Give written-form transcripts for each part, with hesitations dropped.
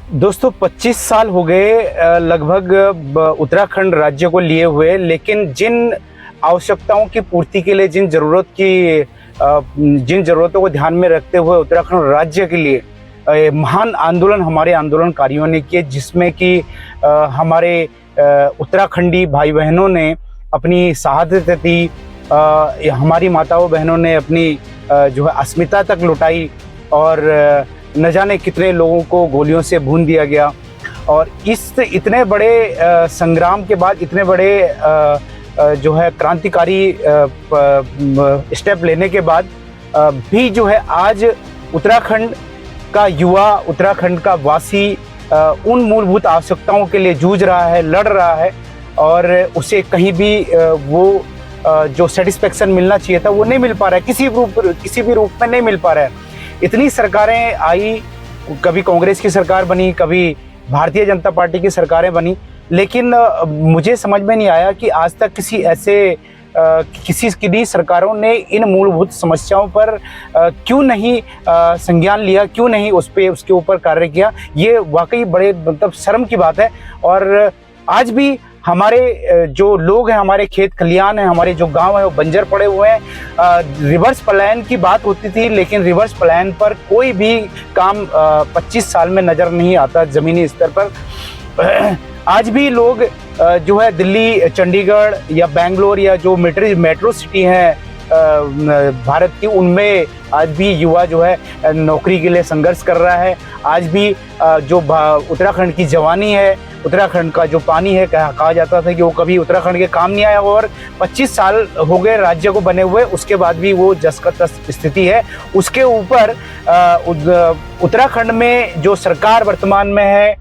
दोस्तों 25 साल हो गए लगभग उत्तराखंड राज्य को लिए हुए, लेकिन जिन आवश्यकताओं की पूर्ति के लिए जिन ज़रूरतों को ध्यान में रखते हुए उत्तराखंड राज्य के लिए महान आंदोलन हमारे आंदोलनकारियों ने किए, जिसमें कि हमारे उत्तराखंडी भाई बहनों ने अपनी शहादत दी, हमारी माताओं बहनों ने अपनी जो है अस्मिता तक लुटाई और न जाने कितने लोगों को गोलियों से भून दिया गया। और इस इतने बड़े संग्राम के बाद, इतने बड़े जो है क्रांतिकारी स्टेप लेने के बाद भी जो है आज उत्तराखंड का युवा, उत्तराखंड का वासी उन मूलभूत आवश्यकताओं के लिए जूझ रहा है, लड़ रहा है, और उसे कहीं भी वो जो सेटिस्फेक्शन मिलना चाहिए था वो नहीं मिल पा रहा है, किसी भी रूप में नहीं मिल पा रहा है। इतनी सरकारें आई, कभी कांग्रेस की सरकार बनी, कभी भारतीय जनता पार्टी की सरकारें बनी, लेकिन मुझे समझ में नहीं आया कि आज तक किसी की सरकारों ने इन मूलभूत समस्याओं पर क्यों नहीं संज्ञान लिया, क्यों नहीं उसके ऊपर कार्य किया। ये वाकई बड़े मतलब शर्म की बात है। और आज भी हमारे जो लोग हैं, हमारे खेत खलियान हैं, हमारे जो गांव हैं वो बंजर पड़े हुए हैं। रिवर्स पलायन की बात होती थी, लेकिन रिवर्स पलायन पर कोई भी काम 25 साल में नज़र नहीं आता ज़मीनी स्तर पर। आज भी लोग जो है दिल्ली, चंडीगढ़ या बेंगलोर या जो मेट्रो सिटी हैं भारत की, उनमें आज भी युवा जो है नौकरी के लिए संघर्ष कर रहा है। आज भी जो उत्तराखंड की जवानी है, उत्तराखंड का जो पानी है, कहा जाता था कि वो कभी उत्तराखंड के काम नहीं आया, और 25 साल हो गए राज्य को बने हुए, उसके बाद भी वो जस का तस स्थिति है। उसके ऊपर उत्तराखंड में जो सरकार वर्तमान में है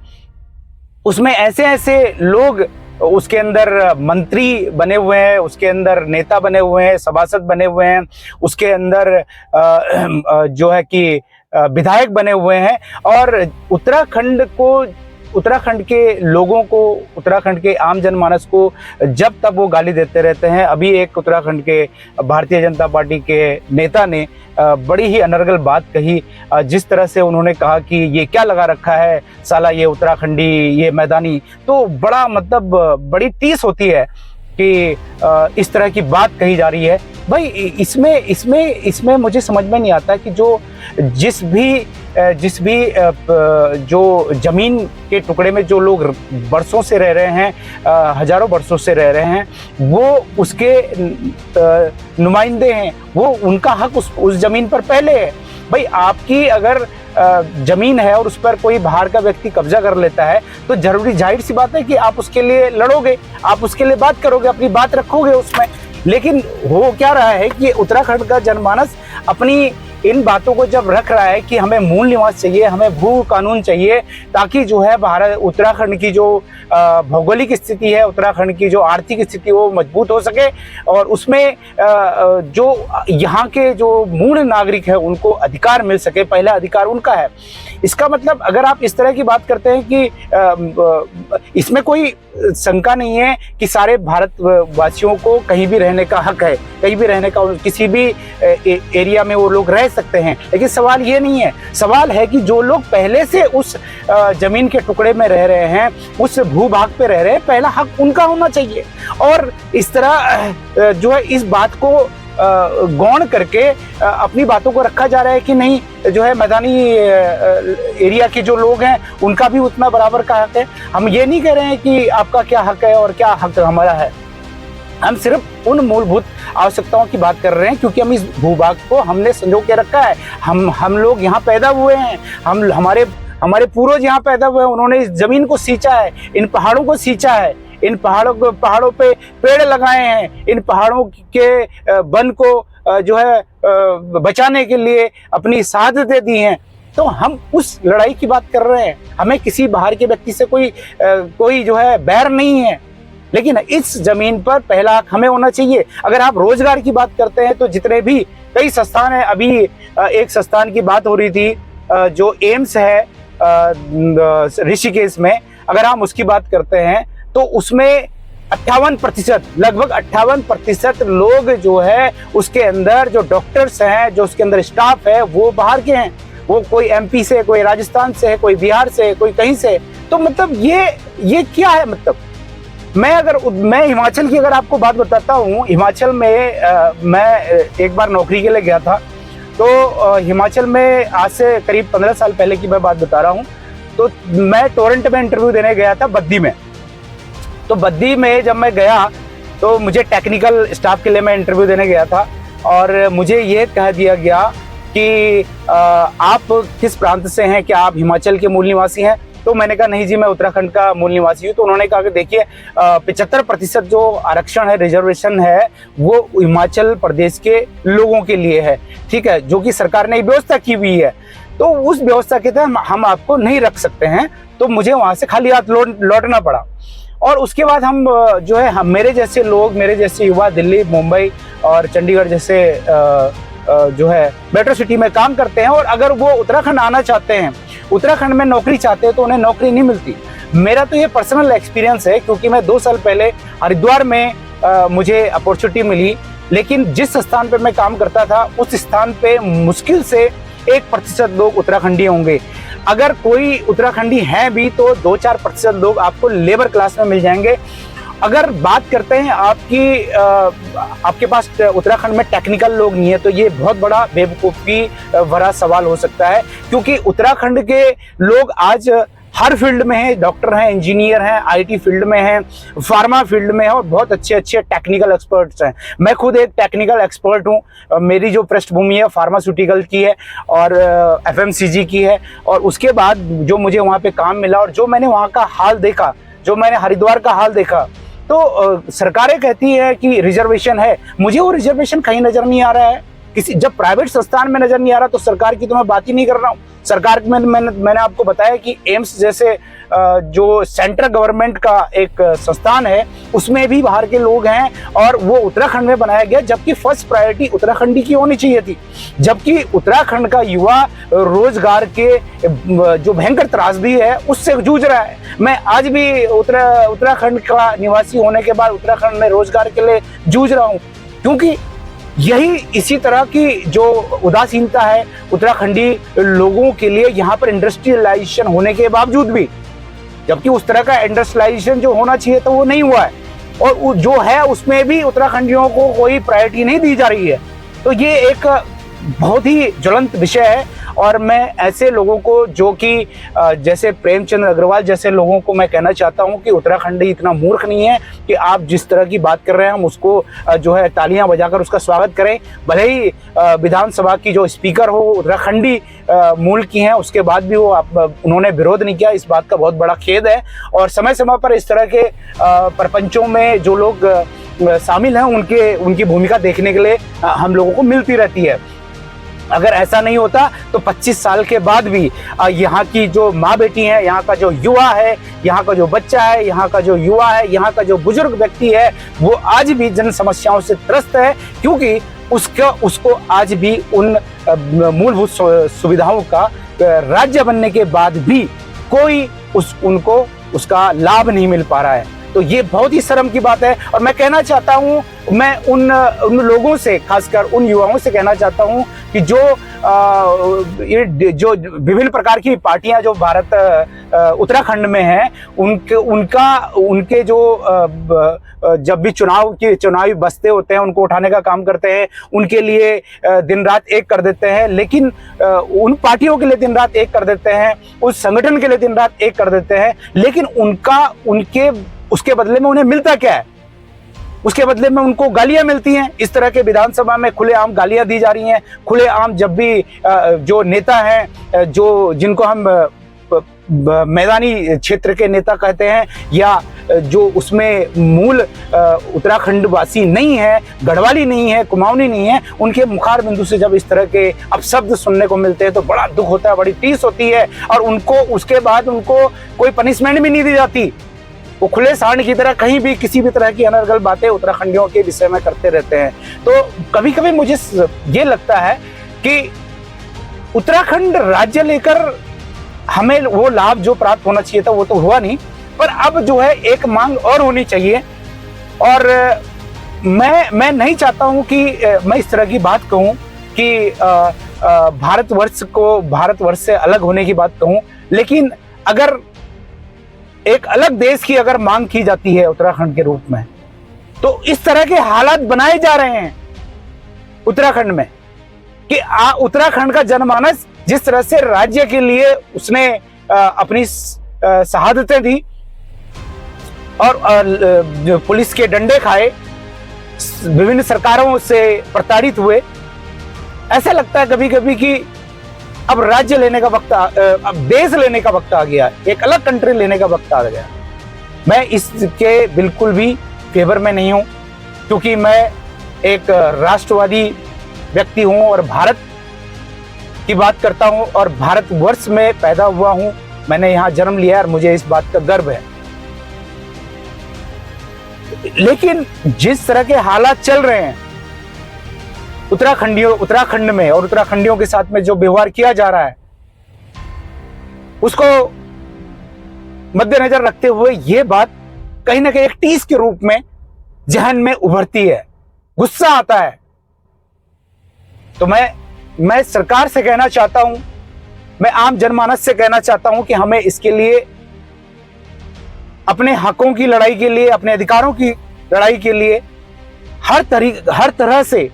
उसमें ऐसे लोग उसके अंदर मंत्री बने हुए हैं, उसके अंदर नेता बने हुए हैं, सभासद बने हुए हैं, उसके अंदर जो है कि विधायक बने हुए हैं, और उत्तराखंड के लोगों को, उत्तराखंड के आम जनमानस को जब तब वो गाली देते रहते हैं। अभी एक उत्तराखंड के भारतीय जनता पार्टी के नेता ने बड़ी ही अनर्गल बात कही, जिस तरह से उन्होंने कहा कि ये क्या लगा रखा है साला ये उत्तराखंडी, ये मैदानी। तो बड़ा मतलब बड़ी टीस होती है कि इस तरह की बात कही जा रही है। भाई इसमें मुझे समझ में नहीं आता कि जिस भी जो जमीन के टुकड़े में जो लोग बरसों से रह रहे हैं, हजारों बरसों से रह रहे हैं, वो उसके नुमाइंदे हैं, वो उनका हक उस जमीन पर पहले है। भाई आपकी अगर जमीन है और उस पर कोई बाहर का व्यक्ति कब्जा कर लेता है तो जाहिर सी बात है कि आप उसके लिए लड़ोगे, आप उसके लिए बात करोगे, अपनी बात रखोगे उसमें। लेकिन हो क्या रहा है कि उत्तराखंड का जनमानस अपनी इन बातों को जब रख रहा है कि हमें मूल निवास चाहिए, हमें भू कानून चाहिए, ताकि जो है उत्तराखंड की जो भौगोलिक स्थिति है, उत्तराखंड की जो आर्थिक स्थिति वो मजबूत हो सके, और उसमें जो यहाँ के जो मूल नागरिक है उनको अधिकार मिल सके, पहला अधिकार उनका है। इसका मतलब अगर आप इस तरह की बात करते हैं कि इसमें कोई शंका नहीं है कि सारे भारतवासियों को कहीं भी रहने का हक है, कहीं भी रहने का, किसी भी एरिया में वो लोग रह सकते हैं। लेकिन सवाल ये नहीं है, सवाल है कि जो लोग पहले से उस जमीन के टुकड़े में रह रहे हैं, उस भूभाग पे रह रहे हैं, पहला हक उनका होना चाहिए। और इस तरह जो है इस बात को गौण करके अपनी बातों को रखा जा रहा है कि नहीं, जो है मैदानी एरिया के जो लोग हैं उनका भी उतना बराबर का हक है। हम ये नहीं कह रहे हैं कि आपका क्या हक है और क्या हक हमारा है, हम सिर्फ उन मूलभूत आवश्यकताओं की बात कर रहे हैं, क्योंकि हम इस भूभाग को हमने संजो के रखा है। हम लोग यहाँ पैदा हुए हैं, हमारे पूर्वज यहाँ पैदा हुए हैं, उन्होंने इस जमीन को सींचा है, इन पहाड़ों को सींचा है, इन पहाड़ों पे पेड़ लगाए हैं, इन पहाड़ों के वन को जो है बचाने के लिए अपनी शहादतें दी हैं। तो हम उस लड़ाई की बात कर रहे हैं। हमें किसी बाहर के व्यक्ति से कोई जो है बैर नहीं है, लेकिन इस जमीन पर पहला हक हमें होना चाहिए। अगर आप रोजगार की बात करते हैं तो जितने भी कई संस्थान हैं, अभी एक संस्थान की बात हो रही थी जो एम्स है ऋषिकेश में, अगर हम उसकी बात करते हैं तो उसमें 58%, लगभग 58% लोग जो है उसके अंदर जो डॉक्टर्स हैं, जो उसके अंदर स्टाफ है, वो बाहर के हैं। वो कोई एमपी से, कोई राजस्थान से है, कोई बिहार से, कोई कहीं से। तो मतलब ये क्या है? मतलब मैं हिमाचल की अगर आपको बात बताता हूँ, हिमाचल में मैं एक बार नौकरी के लिए गया था। तो हिमाचल में आज से करीब 15 साल पहले की मैं बात बता रहा हूँ। तो मैं टोरंटो में इंटरव्यू देने गया था, बद्दी में। तो बद्दी में जब मैं गया तो मुझे टेक्निकल स्टाफ के लिए मैं इंटरव्यू देने गया था, और मुझे ये कह दिया गया कि आप किस प्रांत से हैं, क्या आप हिमाचल के मूल निवासी हैं? तो मैंने कहा नहीं जी, मैं उत्तराखंड का मूल निवासी हूँ। तो उन्होंने कहा कि देखिए 75% जो आरक्षण है, रिजर्वेशन है, वो हिमाचल प्रदेश के लोगों के लिए है, ठीक है, जो कि सरकार ने व्यवस्था की हुई है। तो उस व्यवस्था के तहत हम आपको नहीं रख सकते हैं। तो मुझे वहां से खाली हाथ लौटना पड़ा। और उसके बाद हम जो है, हम मेरे जैसे लोग, मेरे जैसे युवा दिल्ली, मुंबई और चंडीगढ़ जैसे जो है मेट्रो सिटी में काम करते हैं, और अगर वो उत्तराखंड आना चाहते हैं, उत्तराखंड में नौकरी चाहते हैं, तो उन्हें नौकरी नहीं मिलती। मेरा तो ये पर्सनल एक्सपीरियंस है, क्योंकि मैं 2 साल पहले हरिद्वार में मुझे अपॉर्चुनिटी मिली, लेकिन जिस स्थान पे मैं काम करता था उस स्थान पे मुश्किल से 1% लोग उत्तराखंडी होंगे। अगर कोई उत्तराखंडी है भी तो 2-4% लोग आपको लेबर क्लास में मिल जाएंगे। अगर बात करते हैं आपके पास उत्तराखंड में टेक्निकल लोग नहीं है, तो ये बहुत बड़ा बेवकूफ़ी भरा सवाल हो सकता है, क्योंकि उत्तराखंड के लोग आज हर फील्ड में हैं, डॉक्टर हैं, इंजीनियर हैं, आईटी फील्ड में हैं, फार्मा फील्ड में हैं, और बहुत अच्छे अच्छे टेक्निकल एक्सपर्ट्स हैं। मैं खुद एक टेक्निकल एक्सपर्ट हूँ। मेरी जो पृष्ठभूमि है फार्मास्यूटिकल की है और एफएमसीजी की है। और उसके बाद जो मुझे वहाँ पे काम मिला और जो मैंने वहाँ का हाल देखा, जो मैंने हरिद्वार का हाल देखा, तो सरकारें कहती है कि रिजर्वेशन है, मुझे वो रिजर्वेशन कहीं नजर नहीं आ रहा है। जब प्राइवेट संस्थान में नजर नहीं आ रहा, तो सरकार की तो मैं बात ही नहीं कर रहा हूँ। सरकार में मैंने आपको बताया कि एम्स जैसे जो सेंट्रल गवर्नमेंट का एक संस्थान है, उसमें भी बाहर के लोग हैं, और वो उत्तराखंड में बनाया गया, जबकि फर्स्ट प्रायोरिटी उत्तराखंडी की होनी चाहिए थी। जबकि उत्तराखंड का युवा रोजगार के जो भयंकर त्रासदी है उससे जूझ रहा है। मैं आज भी उत्तराखंड का निवासी होने के बाद उत्तराखंड में रोजगार के लिए जूझ रहा हूँ, क्योंकि यही इसी तरह की जो उदासीनता है उत्तराखंडी लोगों के लिए यहाँ पर इंडस्ट्रियलाइजेशन होने के बावजूद भी, जबकि उस तरह का इंडस्ट्रियलाइजेशन जो होना चाहिए तो वो नहीं हुआ है, और जो है उसमें भी उत्तराखंडियों को कोई प्रायोरिटी नहीं दी जा रही है। तो ये एक बहुत ही ज्वलंत विषय है, और मैं ऐसे लोगों को, जो कि जैसे प्रेमचंद अग्रवाल जैसे लोगों को मैं कहना चाहता हूं कि उत्तराखंडी इतना मूर्ख नहीं है कि आप जिस तरह की बात कर रहे हैं हम उसको जो है तालियां बजाकर उसका स्वागत करें। भले ही विधानसभा की जो स्पीकर हो उत्तराखंडी मूल की हैं, उसके बाद भी उन्होंने विरोध नहीं किया। इस बात का बहुत बड़ा खेद है। और समय समय पर इस तरह के प्रपंचों में जो लोग शामिल हैं, उनकी भूमिका देखने के लिए हम लोगों को मिलती रहती है। अगर ऐसा नहीं होता तो 25 साल के बाद भी यहाँ की जो माँ बेटी है, यहाँ का जो युवा है, यहाँ का जो बच्चा है, यहाँ का जो युवा है, यहाँ का जो बुजुर्ग व्यक्ति है, वो आज भी जन समस्याओं से त्रस्त है, क्योंकि उसको आज भी उन मूलभूत सुविधाओं का राज्य बनने के बाद भी कोई उनको उसका लाभ नहीं मिल पा रहा है। तो ये बहुत ही शर्म की बात है। और मैं कहना चाहता हूँ, मैं उन लोगों से, खासकर उन युवाओं से कहना चाहता हूँ कि जो विभिन्न प्रकार की पार्टियां जो भारत उत्तराखंड में हैं, उनके जो जब भी चुनावी बस्ते होते हैं उनको उठाने का काम करते हैं, उनके लिए दिन रात एक कर देते हैं, लेकिन उन पार्टियों के लिए दिन रात एक कर देते हैं, उस संगठन के लिए दिन रात एक कर देते हैं, लेकिन उसके बदले में उन्हें मिलता क्या है? उसके बदले में उनको गालियां मिलती हैं। इस तरह के विधानसभा में खुलेआम गालियां दी जा रही हैं। खुलेआम जब भी जो नेता हैं, जिनको हम मैदानी क्षेत्र के नेता कहते हैं, या जो उसमें मूल उत्तराखंड वासी नहीं है, गढ़वाली नहीं है, कुमाऊनी नहीं है, उनके मुखार बिंदु से जब इस तरह के अपशब्द सुनने को मिलते हैं तो बड़ा दुख होता है, बड़ी टीस होती है। और उसके बाद उनको कोई पनिशमेंट भी नहीं दी जाती। वो खुले सांड की तरह कहीं भी किसी भी तरह की अनर्गल बातें उत्तराखंडियों के विषय में करते रहते हैं। तो कभी कभी मुझे ये लगता है कि उत्तराखंड राज्य लेकर हमें वो लाभ जो प्राप्त होना चाहिए था वो तो हुआ नहीं, पर अब जो है एक मांग और होनी चाहिए। और मैं नहीं चाहता हूं कि मैं इस तरह की बात कहूं कि भारतवर्ष से अलग होने की बात कहूं, लेकिन अगर एक अलग देश की अगर मांग की जाती है उत्तराखंड के रूप में, तो इस तरह के हालात बनाए जा रहे हैं उत्तराखंड में कि उत्तराखंड का जनमानस जिस तरह से राज्य के लिए उसने अपनी शहादतें दी और जो पुलिस के डंडे खाए, विभिन्न सरकारों से प्रताड़ित हुए, ऐसा लगता है कभी कभी कि अब राज्य लेने का वक्त, अब देश लेने का वक्त आ गया, एक अलग कंट्री लेने का वक्त आ गया। मैं इसके बिल्कुल भी फेवर में नहीं हूं, क्योंकि मैं एक राष्ट्रवादी व्यक्ति हूं और भारत की बात करता हूं और भारतवर्ष में पैदा हुआ हूं। मैंने यहां जन्म लिया और मुझे इस बात का गर्व है। लेकिन जिस तरह के हालात चल रहे हैं उत्तराखंड में और उत्तराखंडियों के साथ में जो व्यवहार किया जा रहा है, उसको मद्देनजर रखते हुए यह बात कहीं ना कहीं एक टीस के रूप में जहन में उभरती है, गुस्सा आता है। तो मैं सरकार से कहना चाहता हूं, मैं आम जनमानस से कहना चाहता हूं कि हमें इसके लिए, अपने हकों की लड़ाई के लिए, अपने अधिकारों की लड़ाई के लिए हर तरह से,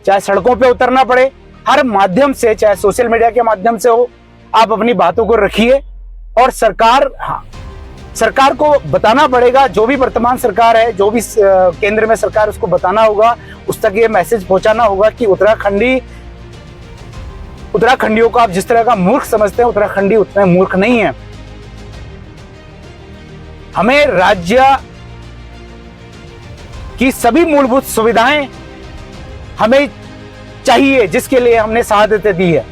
चाहे सड़कों पे उतरना पड़े, हर माध्यम से, चाहे सोशल मीडिया के माध्यम से हो, आप अपनी बातों को रखिए। और सरकार को बताना पड़ेगा, जो भी वर्तमान सरकार है, जो भी केंद्र में सरकार, उसको बताना होगा, उस तक ये मैसेज पहुंचाना होगा कि उत्तराखंडियों को आप जिस तरह का मूर्ख समझते हैं, उत्तराखंडी उतने मूर्ख नहीं है। हमें राज्य की सभी मूलभूत सुविधाएं हमें चाहिए, जिसके लिए हमने शहादतें दी है।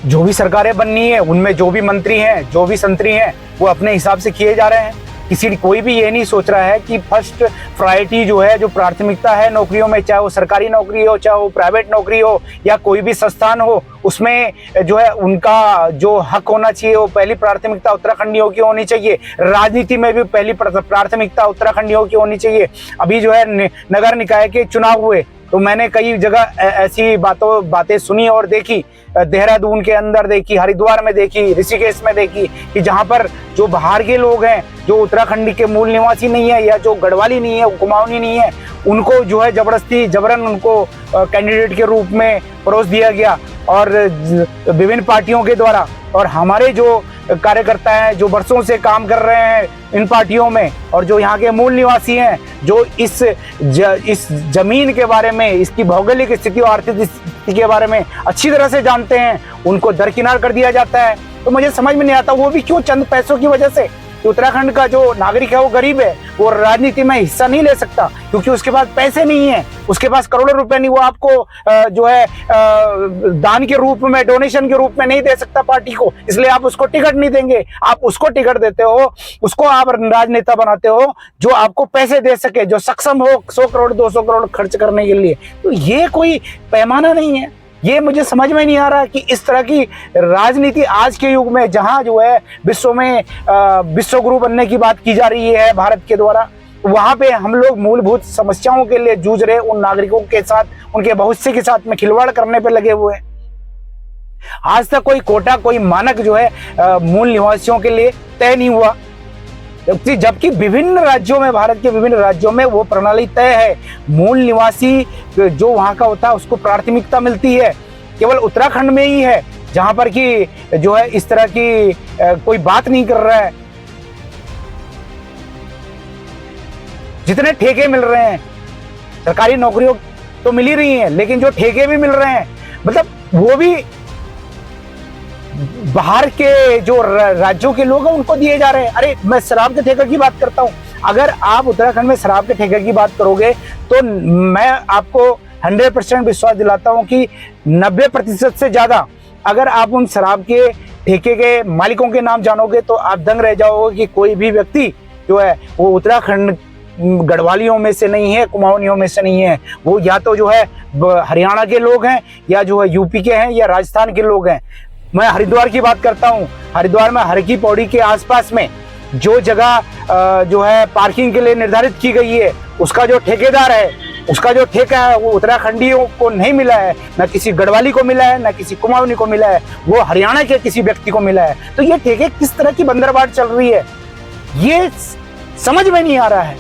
जो भी सरकारें बननी है, उनमें जो भी मंत्री हैं, जो भी संतरी हैं, वो अपने हिसाब से किए जा रहे हैं। कोई भी ये नहीं सोच रहा है कि फर्स्ट प्रायोरिटी जो है, जो प्राथमिकता है नौकरियों में, चाहे वो सरकारी नौकरी हो, चाहे वो प्राइवेट नौकरी हो, या कोई भी संस्थान हो, उसमें जो है उनका जो हक होना चाहिए, वो पहली प्राथमिकता उत्तराखंडियों की होनी चाहिए। राजनीति में भी पहली प्राथमिकता उत्तराखंडियों की होनी चाहिए। अभी जो है नगर निकाय के चुनाव हुए, तो मैंने कई जगह ऐसी बातें सुनी और देखी, देहरादून के अंदर देखी, हरिद्वार में देखी, ऋषिकेश में देखी, कि जहां पर जो बाहर के लोग हैं, जो उत्तराखंड के मूल निवासी नहीं है, या जो गढ़वाली नहीं है, कुमाऊनी नहीं है, उनको जो है जबरन उनको कैंडिडेट के रूप में परोस दिया गया और विभिन्न पार्टियों के द्वारा। और हमारे जो कार्यकर्ता हैं, जो वर्षों से काम कर रहे हैं इन पार्टियों में, और जो यहाँ के मूल निवासी हैं, जो इस जमीन के बारे में, इसकी भौगोलिक स्थिति और आर्थिक स्थिति के बारे में अच्छी तरह से जानते हैं, उनको दरकिनार कर दिया जाता है। तो मुझे समझ में नहीं आता, वो भी क्यों? चंद पैसों की वजह से। उत्तराखंड का जो नागरिक है वो गरीब है, वो राजनीति में हिस्सा नहीं ले सकता, क्योंकि उसके पास पैसे नहीं है, उसके पास करोड़ों रुपए नहीं, वो आपको जो है दान के रूप में, डोनेशन के रूप में नहीं दे सकता पार्टी को, इसलिए आप उसको टिकट नहीं देंगे। आप उसको टिकट देते हो, उसको आप राजनेता बनाते हो जो आपको पैसे दे सके, जो सक्षम हो 100 करोड़ 200 करोड़ खर्च करने के लिए। तो ये कोई पैमाना नहीं है। ये मुझे समझ में नहीं आ रहा कि इस तरह की राजनीति आज के युग में, जहां जो है विश्व में विश्व गुरु बनने की बात की जा रही है भारत के द्वारा, वहां पे हम लोग मूलभूत समस्याओं के लिए जूझ रहे उन नागरिकों के साथ, उनके भविष्य के साथ में खिलवाड़ करने पे लगे हुए हैं। आज तक कोई कोटा, कोई मानक जो है मूल निवासियों के लिए तय नहीं हुआ, जबकि विभिन्न राज्यों में, भारत के विभिन्न राज्यों में वो प्रणाली तय है। मूल निवासी जो वहां का होता है उसको प्राथमिकता मिलती है। केवल उत्तराखंड में ही है जहां पर कि जो है इस तरह की कोई बात नहीं कर रहा है। जितने ठेके मिल रहे हैं, सरकारी नौकरियों तो मिल ही रही हैं, लेकिन जो ठेके भी मिल रहे हैं, मतलब वो भी बाहर के जो राज्यों के लोग हैं उनको दिए जा रहे हैं। अरे मैं शराब के ठेके की बात करता हूं, अगर आप उत्तराखंड में शराब के ठेके की बात करोगे तो मैं आपको 100% विश्वास दिलाता हूं कि 90% से ज्यादा अगर आप उन शराब के ठेके के मालिकों के नाम जानोगे तो आप दंग रह जाओगे कि कोई भी व्यक्ति जो है वो उत्तराखंड गढ़वालियों में से नहीं है, कुमाऊनियों में से नहीं है। वो या तो जो है हरियाणा के लोग हैं, या जो है यूपी के हैं, या राजस्थान के लोग हैं। मैं हरिद्वार की बात करता हूं, हरिद्वार में हर की पौड़ी के आसपास में जो जगह जो है पार्किंग के लिए निर्धारित की गई है, उसका जो ठेकेदार है उसका जो ठेका है वो उत्तराखंडियों को नहीं मिला है, ना किसी गढ़वाली को मिला है, ना किसी कुमाऊनी को मिला है, वो हरियाणा के किसी व्यक्ति को मिला है। तो ये ठेके किस तरह की बंदरबाट चल रही है, ये समझ में नहीं आ रहा है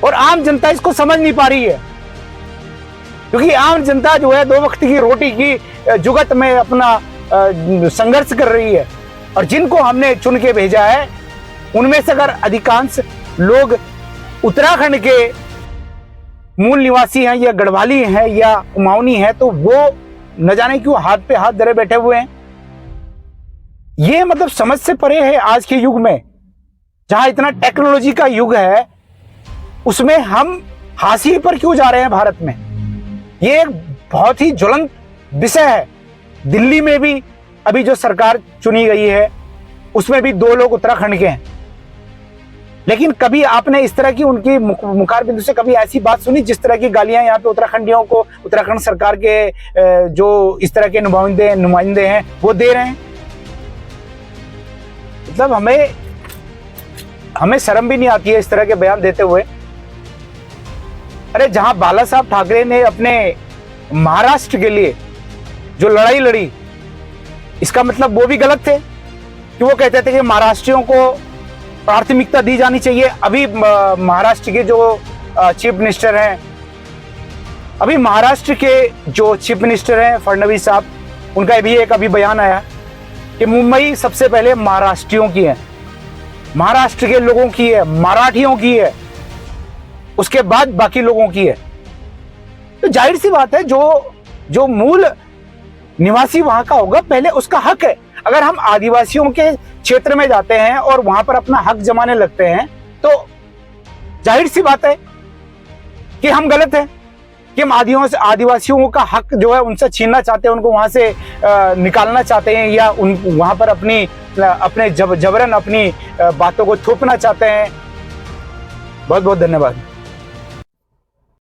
और आम जनता इसको समझ नहीं पा रही है, क्योंकि आम जनता जो है 2 वक्त की रोटी की जुगत में अपना संघर्ष कर रही है। और जिनको हमने चुन के भेजा है उनमें से अगर अधिकांश लोग उत्तराखंड के मूल निवासी हैं या गढ़वाली हैं या कुमाऊनी हैं, तो वो न जाने क्यों हाथ पे हाथ धरे बैठे हुए हैं। ये मतलब समझ से परे है आज के युग में, जहां इतना टेक्नोलॉजी का युग है, उसमें हम हाशिए पर क्यों जा रहे हैं भारत में। ये एक बहुत ही ज्वलंत विषय है। दिल्ली में भी अभी जो सरकार चुनी गई है उसमें भी 2 लोग उत्तराखंड के हैं, लेकिन कभी आपने इस तरह की उनकी मुखार बिंदु से कभी ऐसी बात सुनी जिस तरह की गालियां यहाँ पे उत्तराखंडियों को उत्तराखंड सरकार के जो इस तरह के नुमाइंदे हैं वो दे रहे हैं। मतलब हमें शर्म भी नहीं आती है इस तरह के बयान देते हुए। अरे जहां बाला साहब ठाकरे ने अपने महाराष्ट्र के लिए जो लड़ाई लड़ी, इसका मतलब वो भी गलत थे कि वो कहते थे कि महाराष्ट्रियों को प्राथमिकता दी जानी चाहिए। अभी महाराष्ट्र के जो चीफ मिनिस्टर हैं, अभी महाराष्ट्र के जो चीफ मिनिस्टर हैं फडणवीस साहब, उनका भी एक अभी बयान आया कि मुंबई सबसे पहले महाराष्ट्रियों की है, महाराष्ट्र के लोगों की है, मराठियों की है, उसके बाद बाकी लोगों की है। तो जाहिर सी बात है जो मूल निवासी वहां का होगा पहले उसका हक है। अगर हम आदिवासियों के क्षेत्र में जाते हैं और वहां पर अपना हक जमाने लगते हैं तो जाहिर सी बात है कि हम गलत हैं, कि हम आदिवासियों का हक जो है उनसे छीनना चाहते हैं, उनको वहां से निकालना चाहते हैं या वहां पर अपने जबरन अपनी बातों को थोपना चाहते हैं। बहुत बहुत धन्यवाद।